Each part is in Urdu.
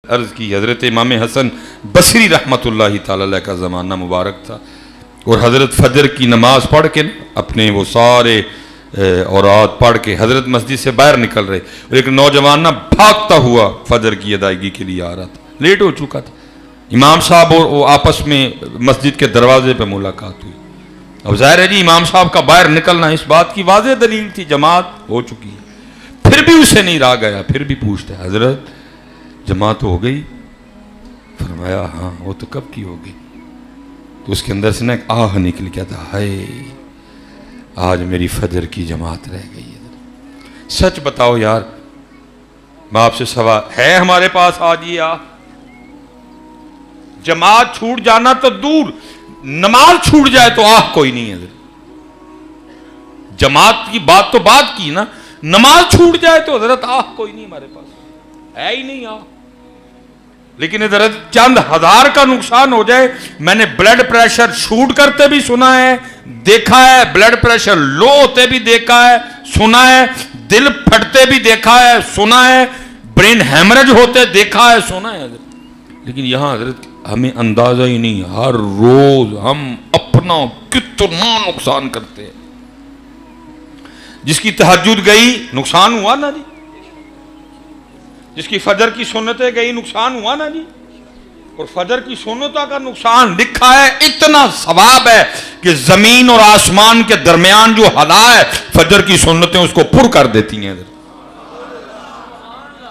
عرض کی حضرت امام حسن بصری رحمۃ اللہ تعالی علیہ کا زمانہ مبارک تھا، اور حضرت فجر کی نماز پڑھ کے اپنے وہ سارے اوراد پڑھ کے حضرت مسجد سے باہر نکل رہے، اور ایک نوجوان نہ بھاگتا ہوا فجر کی ادائیگی کے لیے آ رہا تھا، لیٹ ہو چکا تھا۔ امام صاحب اور وہ آپس میں مسجد کے دروازے پہ ملاقات ہوئی۔ اب ظاہر ہے جی امام صاحب کا باہر نکلنا اس بات کی واضح دلیل تھی، جماعت ہو چکی ہے، پھر بھی اسے نہیں رہا گیا، پھر بھی پوچھتا ہے حضرت جماعت ہو گئی؟ فرمایا ہاں وہ تو کب کی ہو گئی۔ تو اس کے اندر سے نا ایک آہ نکل گیا تھا، ہائے آج میری فجر کی جماعت رہ گئی ہے۔ سچ بتاؤ یار، میں آپ سے سوال ہے ہمارے پاس آج یہ آہ؟ جماعت چھوٹ جانا تو دور، نماز چھوٹ جائے تو آہ کوئی نہیں ہے۔ جماعت کی بات تو بات کی نا، نماز چھوٹ جائے تو حضرت آہ کوئی نہیں ہمارے پاس، ہے ہی نہیں آہ۔ لیکن ادھر چند ہزار کا نقصان ہو جائے، میں نے بلڈ پریشر شوٹ کرتے بھی سنا ہے، دیکھا ہے، بلڈ پریشر لو ہوتے بھی دیکھا ہے، سنا ہے، دل پھٹتے بھی دیکھا ہے، سنا ہے، برین ہیمریج ہوتے دیکھا ہے، سنا ہے حضرت۔ لیکن یہاں حضرت ہمیں اندازہ ہی نہیں، ہر روز ہم اپنا کتنا نقصان کرتے ہیں۔ جس کی تہجد گئی نقصان ہوا نا جی، جس کی فجر کی سنتیں گئی نقصان ہوا نا جی، اور فجر کی سنتوں کا نقصان لکھا ہے اتنا ثواب ہے کہ زمین اور آسمان کے درمیان جو حلا ہے فجر کی سنتیں اس کو پر کر دیتی ہیں۔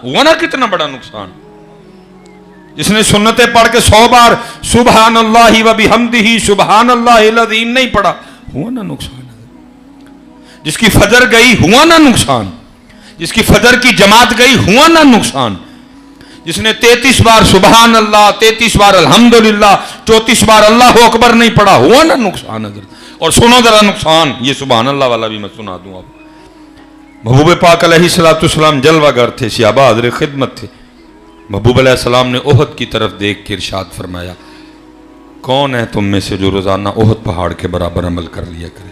ہوا نا کتنا بڑا نقصان۔ جس نے سنتیں پڑھ کے 100 بار سبحان اللہ و بحمدہ سبحان اللہ العظیم نہیں پڑھا، ہوا نا نقصان۔ جس کی فجر گئی ہوا نا نقصان، جس کی فجر کی جماعت گئی ہوا نا نقصان، جس نے 33 بار سبحان اللہ، 33 بار الحمدللہ، 34 بار اللہ اکبر نہیں پڑھا، ہوا نا نقصان حضرت۔ اور سنو ذرا نقصان، یہ سبحان اللہ والا بھی میں سنا دوں آپ۔ محبوب پاک علیہ السلام جلوہ گر تھے، صحابہ حاضر خدمت تھے۔ محبوب علیہ السلام نے احد کی طرف دیکھ کے ارشاد فرمایا، کون ہے تم میں سے جو روزانہ احد پہاڑ کے برابر عمل کر لیا کرے؟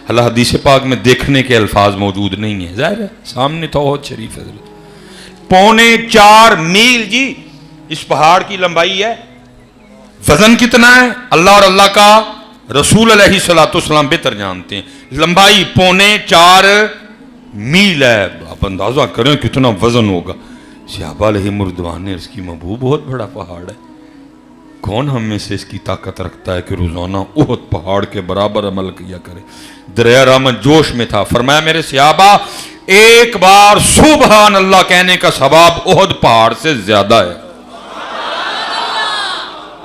اللہ حدیث پاک میں دیکھنے کے الفاظ موجود نہیں ہیں، ظاہر ہے سامنے تو احد شریف ہے۔ 4.25 میل جی اس پہاڑ کی لمبائی ہے۔ وزن کتنا ہے اللہ اور اللہ کا رسول علیہ السلام بہتر جانتے ہیں۔ لمبائی 4.25 میل ہے، آپ اندازہ کریں کتنا وزن ہوگا۔ صحابہ علیہ مردوان نے اس کی محبوب بہت بڑا پہاڑ ہے، کون ہم میں سے اس کی طاقت رکھتا ہے کہ روزانہ احد پہاڑ کے برابر عمل کیا کرے؟ دریا رحمت جوش میں تھا، فرمایا میرے صحابہ ایک بار سبحان اللہ کہنے کا ثواب احد پہاڑ سے زیادہ ہے۔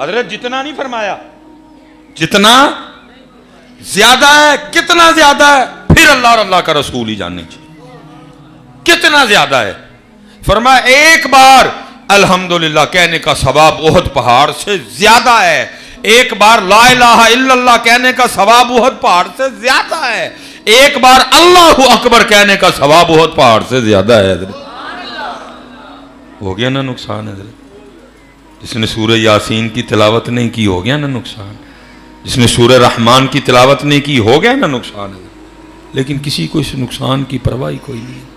حضرت جتنا نہیں فرمایا، جتنا زیادہ ہے۔ کتنا زیادہ ہے؟ پھر اللہ اور اللہ کا رسول ہی جاننے چاہیے کتنا زیادہ ہے۔ فرمایا ایک بار الحمدللہ کہنے کا ثواب احد پہاڑ سے زیادہ ہے، ایک بار لا الہ الا اللہ کہنے کا ثواب احد پہاڑ سے زیادہ ہے، ایک بار اللہ اکبر کہنے کا ثواب احد پہاڑ سے زیادہ ہے۔ حضرت ہو گیا نا نقصان حضرت۔ جس نے سورہ یاسین کی تلاوت نہیں کی ہو گیا نا نقصان، جس نے سورہ رحمان کی تلاوت نہیں کی ہو گیا نا نقصان حضرت۔ لیکن کسی کو اس نقصان کی پرواہ کوئی نہیں ہے۔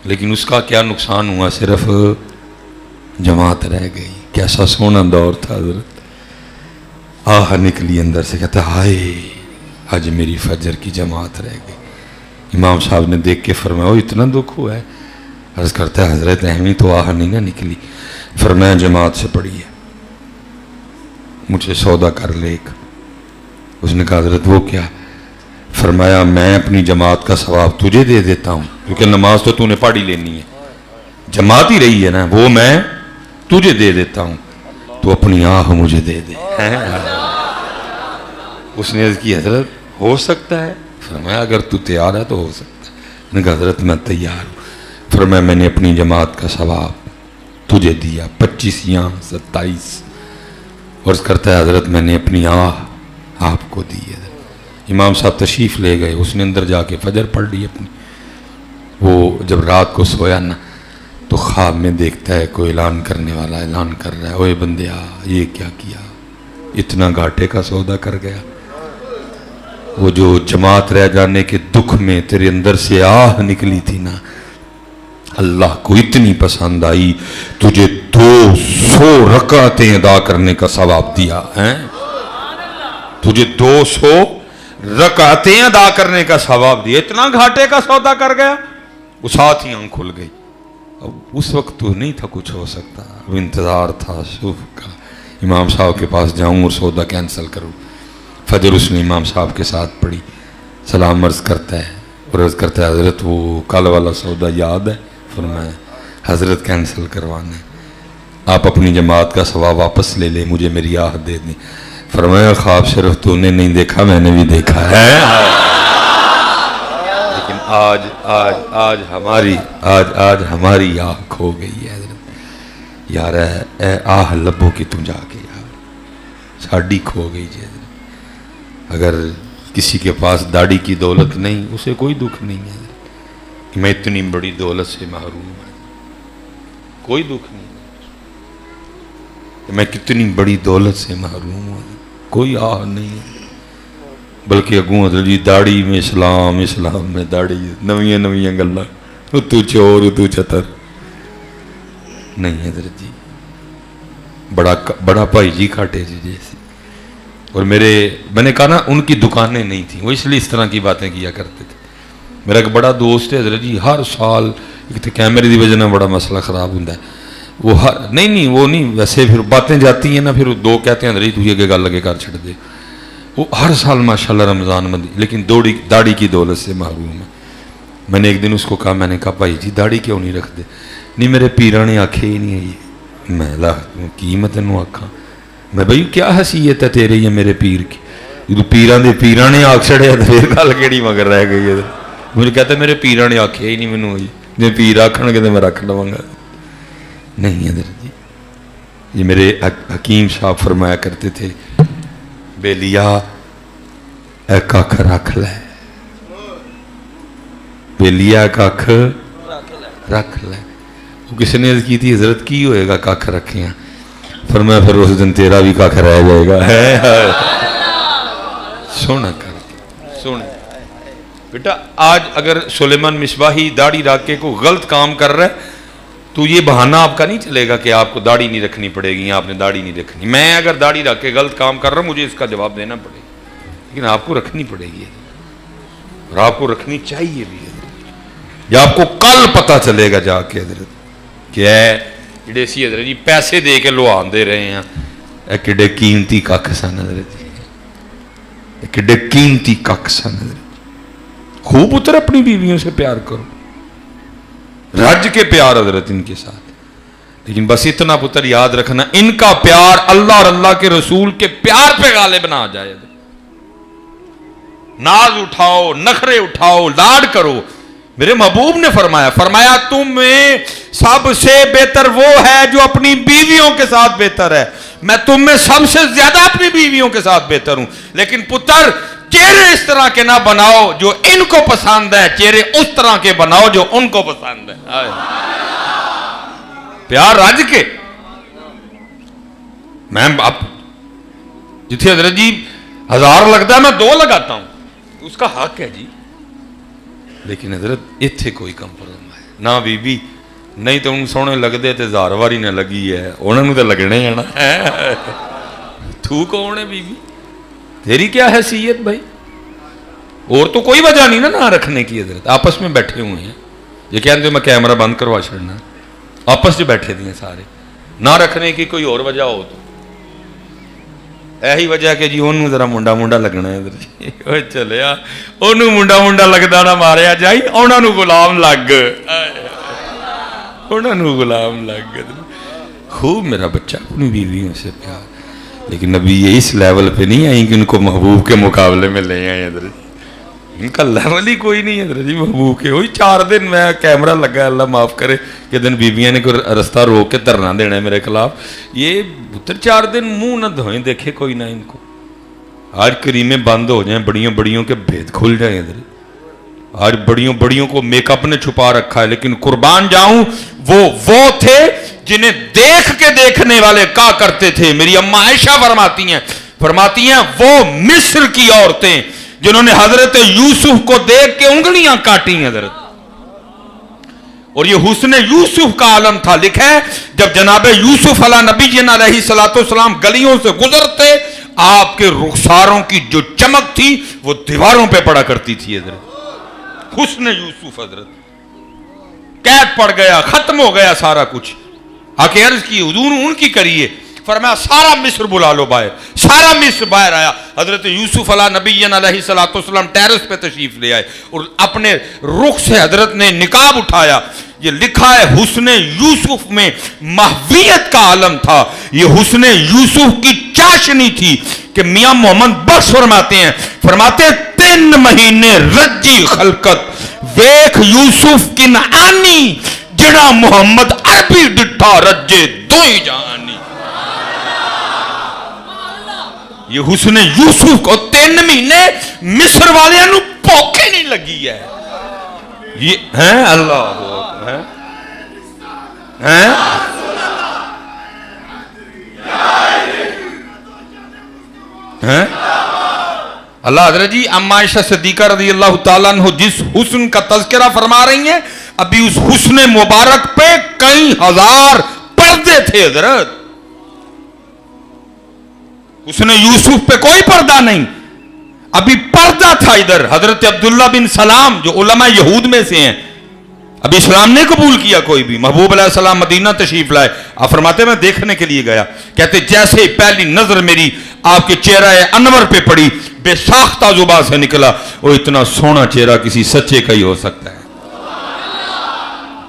لیکن اس کا کیا نقصان ہوا؟ صرف جماعت رہ گئی۔ کیسا سونا دور تھا حضرت۔ آہ نکلی اندر سے، کہتا ہائے آج میری فجر کی جماعت رہ گئی۔ امام صاحب نے دیکھ کے فرمایا اتنا دکھ ہوا ہے؟ عرض کرتا ہے حضرت اہمی تو آہ نہیں نہ نکلی۔ فرمایا جماعت سے پڑھی ہے، مجھے سودا کر لے ایک۔ اس نے کہا حضرت وہ کیا؟ فرمایا میں اپنی جماعت کا ثواب تجھے دے دیتا ہوں، کیونکہ نماز تو نے پڑھ ہی لینی ہے، جماعت ہی رہی ہے نا، وہ میں تجھے دے دیتا ہوں، تو اپنی آہ مجھے دے دے۔ اس نے عرض کی حضرت ہو سکتا ہے؟ فرمایا اگر تو تیار ہے تو ہو سکتا ہے۔ میں نے کہا حضرت میں تیار ہوں۔ فرمایا میں نے اپنی جماعت کا ثواب تجھے دیا 25 یا 27۔ عرض کرتا ہے حضرت میں نے اپنی آہ آپ کو دی ہے۔ امام صاحب تشریف لے گئے، اس نے اندر جا کے فجر پڑھ لی اپنی۔ وہ جب رات کو سویا نا تو خواب میں دیکھتا ہے کوئی اعلان کرنے والا اعلان کر رہا ہے، اوے بندیا یہ کیا کیا، اتنا گھاٹے کا سودا کر گیا۔ وہ جو جماعت رہ جانے کے دکھ میں تیرے اندر سے آہ نکلی تھی نا، اللہ کو اتنی پسند آئی تجھے 200 رکعتیں ادا کرنے کا ثواب دیا ہے، تجھے 200 رکعتیں ادا کرنے کا ثواب دیا. اتنا گھاٹے کا سودا کر گیا، وہ ساتھ ہی آنکھ کھل گئی. اب اس وقت تو نہیں تھا کچھ ہو سکتا، اب انتظار تھا صبح کا، امام صاحب کے پاس جاؤں اور سودا کینسل کروں. فجر اس نے امام صاحب کے ساتھ پڑھی، سلام عرض کرتا ہے اور عرض کرتا ہے حضرت وہ کل والا سودا یاد ہے؟ فرمایا حضرت کینسل کروانا ہے، آپ اپنی جماعت کا ثواب واپس لے لیں، مجھے میری آہت دے دیں. فرمایا خواب صرف تو نے نہیں دیکھا، میں نے بھی دیکھا ہے. لیکن آج ہماری آہ کھو گئی ہے حضرت. یار اے آہ لبوں کی تم جا کے یار ساڑی کھو گئی جی حضرت. اگر کسی کے پاس داڑھی کی دولت نہیں، اسے کوئی دکھ نہیں ہے کہ میں اتنی بڑی دولت سے محروم ہوں، کوئی دکھ نہیں کہ میں کتنی بڑی دولت سے محروم ہوں، کوئی آہ نہیں ہے. بلکہ اگوں حضرت جی داڑھی میں اسلام میں داڑھی نویاں گلاں، تو چور تو چتر نہیں حضرت جی. بڑا بھائی جی کھاٹے جی جیسے. اور میں نے کہا نا ان کی دکانیں نہیں تھیں، وہ اس لیے اس طرح کی باتیں کیا کرتے تھے. میرا ایک بڑا دوست ہے حضرت جی، ہر سال ایک تو کیمرے دی وجہ نہ بڑا مسئلہ خراب ہوتا ہے، وہ نہیں ویسے پھر باتیں جاتی ہیں نا، پھر دو کہتے ہیں حضرت تجھے کہ گل لگے کر چھڑ دے. وہ ہر سال ماشاءاللہ رمضان میں لیکن داڑھی کی دولت سے محروم ہے. میں نے ایک دن اس کو کہا، میں نے کہا بھائی جی داڑھی کیوں نہیں رکھتے؟ نہیں میرے پیراں نے آکھے ہی نہیں ہے. میں کی میں تینوں آکھاں، میں بھائی کیا حیثیت ہے تیرے یا میرے پیر کی؟ جدو پیراں نے آکھ چھڑیا تو پھر گل کیڑی مگر رہ گئی ہے. مجھے کہتا ہے میرے پیراں نے آکھے ہی نہیں مینوں ہوئی، جی پیر آکھن گے تو میں رکھ لواں گا. نہیں حضرت جی، یہ میرے حکیم صاحب فرمایا کرتے تھے، بے لیا اے ککھ رکھ لے، بے لیا ککھ رکھ لے. وہ کسی نے عرض کی تھی حضرت کی ہوئے گا ککھ رکھیاں؟ فرمایا پھر اس دن تیرا بھی ککھ رہ جائے گا. سونا کر سونا بیٹا. آج اگر سلیمان مصباحی داڑھی رکھ کے کوئی غلط کام کر رہا ہے تو یہ بہانہ آپ کا نہیں چلے گا کہ آپ کو داڑھی نہیں رکھنی پڑے گی یا آپ نے داڑھی نہیں رکھنی. میں اگر داڑھی رکھ کے غلط کام کر رہا ہوں مجھے اس کا جواب دینا پڑے گا، لیکن آپ کو رکھنی پڑے گی اور آپ کو رکھنی چاہیے بھی. یا آپ کو کل پتہ چلے گا جا کے حضرت کہ جڑے سی حضرت جی پیسے دے کے لوہان دے رہے ہیں، اے کڈے قیمتی ککھ سن حضرت جی، اے کڈے قیمتی ککھ سن حضرت. خوب اتر اپنی بیویوں سے پیار کرو، رج کے پیار حضرت ان کے ساتھ. لیکن بس اتنا پتر یاد رکھنا، ان کا پیار اللہ اور اللہ کے رسول کے پیار پہ غالب نہ آ جائے. ناز اٹھاؤ، نخرے اٹھاؤ، لاڈ کرو. میرے محبوب نے فرمایا تم میں سب سے بہتر وہ ہے جو اپنی بیویوں کے ساتھ بہتر ہے. میں تم میں سب سے زیادہ اپنی بیویوں کے ساتھ بہتر ہوں. لیکن پتر چہرے اس طرح کے نہ بناؤ جو ان کو پسند ہے، چہرے اس طرح کے بناؤ جو ان کو پسند ہے. پیار رج کے. میں جتھے حضرت جی 1000 لگتا ہے میں 2 لگاتا ہوں، اس کا حق ہے جی. لیکن حضرت اتھے کوئی کمپرومائز ہے نہ. بی بی نہیں تو ان سونے لگتے تو 1000 واری نہ لگی ہے، انہوں نے تو لگنے ہیں نا. تو کون ہے بی بی؟ تیری کیا حیثیت بھائی؟ اور تو کوئی وجہ نہیں نا نہ رکھنے کی. حضرت آپس میں بیٹھے ہوئے ہیں، یہ کہتے میں کیمرہ بند کروا چھڑنا، آپس سے بیٹھے دیے سارے. نہ رکھنے کی کوئی اور وجہ ہو تو یہی وجہ کہ جی انہوں ذرا منڈا لگنا ہے. چلیا انہوں منڈا لگتا نہ ماریا جائی، انہوں نے غلام لگ، انہوں نے غلام لگ. خوب میرا بچہ اپنی بیویوں سے پیار. لیکن نبی یہ اس لیول پہ نہیں آئیں کہ ان کو محبوب کے مقابلے میں لے آئے. حضرت ان کا لیول ہی کوئی نہیں ہے حضرت جی محبوب کے. وہی 4 دن میں کیمرہ لگا، اللہ معاف کرے کہ دن بیویاں نے کوئی رستہ روک کے دھرنا دینا ہے میرے خلاف. یہ پتر 4 دن منہ نہ دھوئیں، دیکھے کوئی نہ ان کو. آج کریمیں بند ہو جائیں، بڑیوں کے بھید کھل جائیں. حضرت آج بڑیوں کو میک اپ نے چھپا رکھا ہے. لیکن قربان جاؤں وہ تھے جنہیں دیکھ کے دیکھنے والے کہا کرتے تھے. میری اماں عائشہ فرماتی ہیں وہ مصر کی عورتیں جنہوں نے حضرت یوسف کو دیکھ کے انگلیاں کاٹی. حضرت اور یہ حسن یوسف کا عالم تھا. لکھا ہے جب جناب یوسف علیہ نبی علیہ السلام گلیوں سے گزرتے آپ کے رخساروں کی جو چمک تھی وہ دیواروں پہ پڑا کرتی تھی. حضرت حسن یوسف حضرت قید پڑ گیا, ختم ہو گیا سارا کچھ. آ کے عرض کی حضور ان کی کریے. فرمایا سارا مصر بلا لو باہر. سارا مصر باہر آیا. حضرت یوسف علیہ نبی علیہ السلام ٹیرس پہ تشریف لے آئے اور اپنے رخ سے حضرت نے نقاب اٹھایا. یہ لکھا ہے حسن یوسف میں محویت کا عالم تھا. یہ حسن یوسف کی چاشنی تھی کہ میاں محمد بخش فرماتے 3 مہینے رجی خلقت ویکھ یوسف کنعانی جڑا محمد عربی ڈٹھا رجے دوئی جہانی. یہ حسن یوسف کو 3 مہینے مصر والے نو پوکے نہیں لگی ہے. یہ ہیں اللہ ہیں اللہ. حضرت جی اما عائشہ صدیقہ رضی اللہ تعالیٰ عنہ جس حسن کا تذکرہ فرما رہی ہیں ابھی اس حسن مبارک پہ کئی ہزار پردے تھے. حضرت حسن یوسف پہ کوئی پردہ نہیں, ابھی پردہ تھا ادھر. حضرت عبداللہ بن سلام جو علماء یہود میں سے ہیں, ابھی اسلام نے قبول کیا کوئی بھی. محبوب علیہ السلام مدینہ تشریف لائے. آپ فرماتے میں دیکھنے کے لیے گیا, کہتے جیسے پہلی نظر میری آپ کے چہرہ انور پہ پڑی بے ساختہ زبان سے نکلا وہ اتنا سونا چہرہ کسی سچے کا ہی ہو سکتا ہے.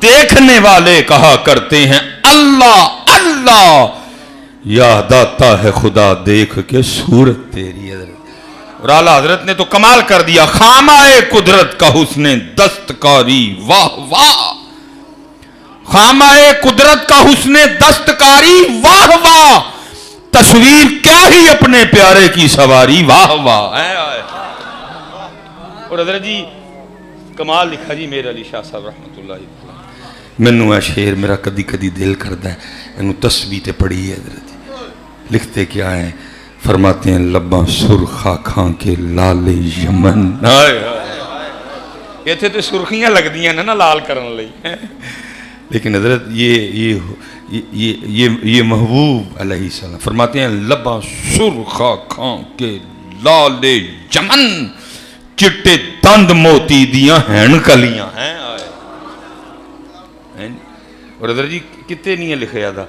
دیکھنے والے کہا کرتے ہیں اللہ اللہ, یاد آتا ہے خدا دیکھ کے صورت تیری. اور اعلیٰ حضرت نے تو کمال کر دیا. خامائے قدرت کا حسن دستکاری واہ واہ, خامائے قدرت کا حسن دستکاری واہ واہ, تصویر کیا ہی اپنے پیارے کی سواری واہ واہ. اور حضرت جی کمال لکھا جی میرے علی شاہ صاحب رحمت اللہ علیہ. مینوں ہے شعر میرا کدی کدی دل کردا ہے اینو تسبیح تے پڑھی ہے. حضرت لکھتے کیا ہیں, فرماتے ہیں لباں سرخا کھاں کے لال یمن. یہ تھے تو سرخیاں لگ دیاں نا لال کرن لئی. لیکن حضرت یہ محبوب علیہ السلام فرماتے ہیں لباں سرخا کھاں کے لال یمن, چٹے دند موتی دیاں ہین کلیاں ہیں. اور حضرت جی کتے نہیں لکھا تھا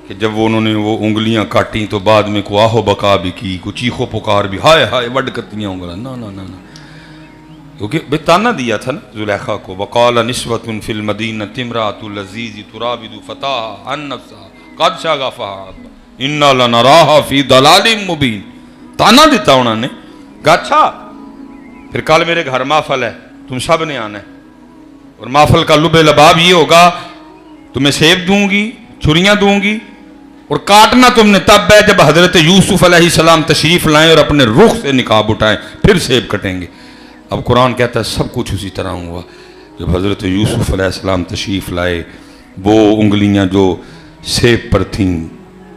کہ جب انہوں نے وہ انگلیاں کاٹیں تو بعد میں کو آہو بکا بھی کی, کو چیخو پکار بھی, ہائے ہائے وڈ کتیاں انگلیاں. نا نا نا کیونکہ بے تانا دیا تھا نا زلیخا کو. وقال نسوۃ فی المدینہ امرأۃ العزیز تراود فتاها عن نفسها قد شغفها انا لنراها فی ضلال مبین. تانا دیتا انہوں نے کہا اچھا پھر کل میرے گھر محفل ہے, تم سب نے آنا ہے, اور محفل کا لب لباب یہ ہوگا تمہیں سیب دوں گی, چھریاں دوں گی, اور کاٹنا تم نے تب ہے جب حضرت یوسف علیہ السلام تشریف لائیں اور اپنے رخ سے نقاب اٹھائیں, پھر سیب کٹیں گے. اب قرآن کہتا ہے سب کچھ اسی طرح ہوا. جب حضرت یوسف علیہ السلام تشریف لائے وہ انگلیاں جو سیب پر تھیں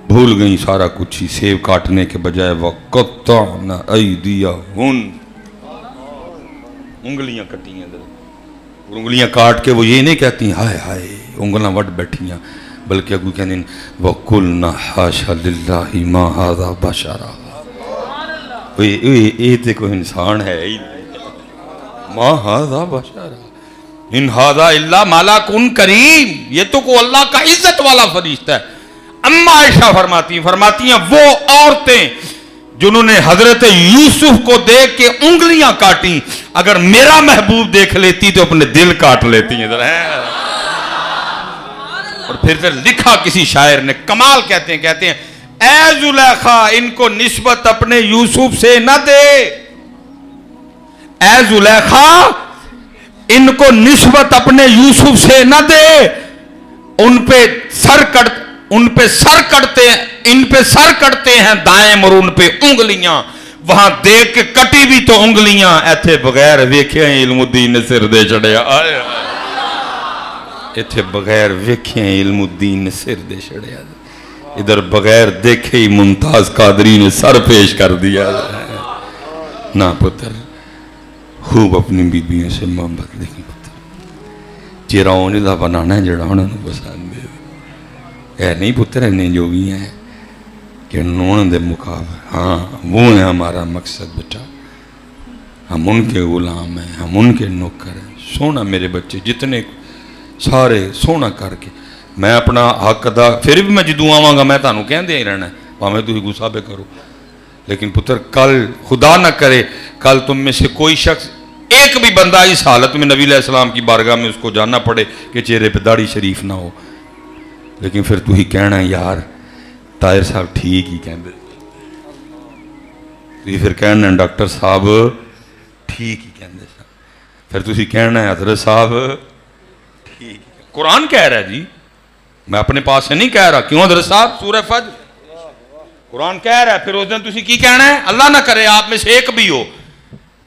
بھول گئیں سارا کچھ ہی. سیب کاٹنے کے بجائے وَقَطَّعْنَ أَيْدِيَهُنَّ, انگلیاں کٹی ہیں. اور انگلیاں کاٹ کے وہ یہ نہیں کہتی ہائے ہائے انگلیاں وڈ بیٹھیاں, بلکہ اگو کہنے وَقُلْنَا حَاشَ لِلَّهِ مَا هَذَا بَشَرًا, یہ تے کوئی انسان ہے ہی ما هَذَا بَشَرًا ان هَذَا إِلَّا مَلَكٌ کریم, یہ تو کو اللہ کا عزت والا فرشتہ ہے. اما عائشہ فرماتی ہیں وہ عورتیں جنہوں نے حضرت یوسف کو دیکھ کے انگلیاں کاٹیں اگر میرا محبوب دیکھ لیتی تو اپنے دل کاٹ لیتی ہیں. اور پھر لکھا کسی شاعر نے کمال کہتے ہیں اے زلیخا ان کو نسبت اپنے یوسف سے نہ دے, اے زلیخا ان کو نسبت اپنے یوسف سے نہ دے, ان پہ سر کٹتے ہیں دائم اور ان پہ انگلیاں, وہاں دیکھ کے کٹی بھی تو انگلیاں ایتھے بغیر ویکھے علم الدین نے سر دے چڑھیا. ایتھے بغیر ویکھے علم الدین نے سر دے چڑھیا, ادھر بغیر دیکھے ہی ممتاز قادری نے سر پیش کر دیا. نہ پتر خوب اپنی بیویوں سے محبت لیکن پتر چہرہ اونج دا بنانا ہے جڑا انہوں نے پسند ہے. اے نہیں پتر انہیں جو بھی ہیں کہ انہوں دے مقابل. ہاں وہ ہے ہمارا مقصد بیٹا. ہم ان کے غلام ہیں, ہم ان کے نوکر ہیں. سونا میرے بچے جتنے سارے سونا کر کے میں اپنا حق ادا, پھر بھی میں جدوں آواں گا میں تانوں کہندے ہی رہنا ہے, پاویں تسی غصہ پہ کرو. لیکن پتر کل خدا نہ کرے کل تم میں سے کوئی شخص ایک بھی بندہ اس حالت میں نبی علیہ السلام کی بارگاہ میں اس کو جاننا پڑے کہ چہرے پہ داڑھی شریف نہ ہو. لیکن پھر تو ہی کہنا یار طاہر صاحب ٹھیک ہی کہندے, تو ہی پھر کہنا ڈاکٹر صاحب ٹھیک ہی کہندے. پھر تو ہی کہنا ہے حضرت صاحب ٹھیک. قرآن کہہ رہا ہے جی, میں اپنے پاس سے نہیں کہہ رہا. کیوں حضرت صاحب؟ سورہ فجر قرآن کہہ رہا ہے. پھر اس دن تسی کی کہنا ہے؟ اللہ نہ کرے آپ میں سے ایک بھی ہو.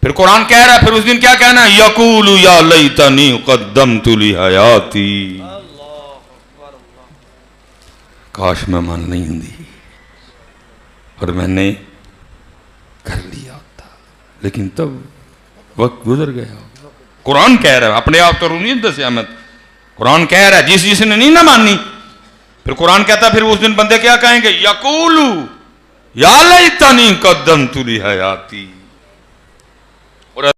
پھر قرآن کہہ رہا ہے پھر اس دن کیا کہنا ہے؟ یقول یا لیتنی قدمت لحیاتی, کاش میں مان نہیں ہوں اور میں نے کر لیا ہوتا, لیکن تب وقت گزر گیا. قرآن کہہ رہا ہے, اپنے آپ تو رونی دس احمد. قرآن کہہ رہا ہے جس نے نہیں نہ مانی. پھر قرآن کہتا ہے پھر اس دن بندے کیا کہیں گے؟ یقول یا لیتنی قدمت لحیاتی.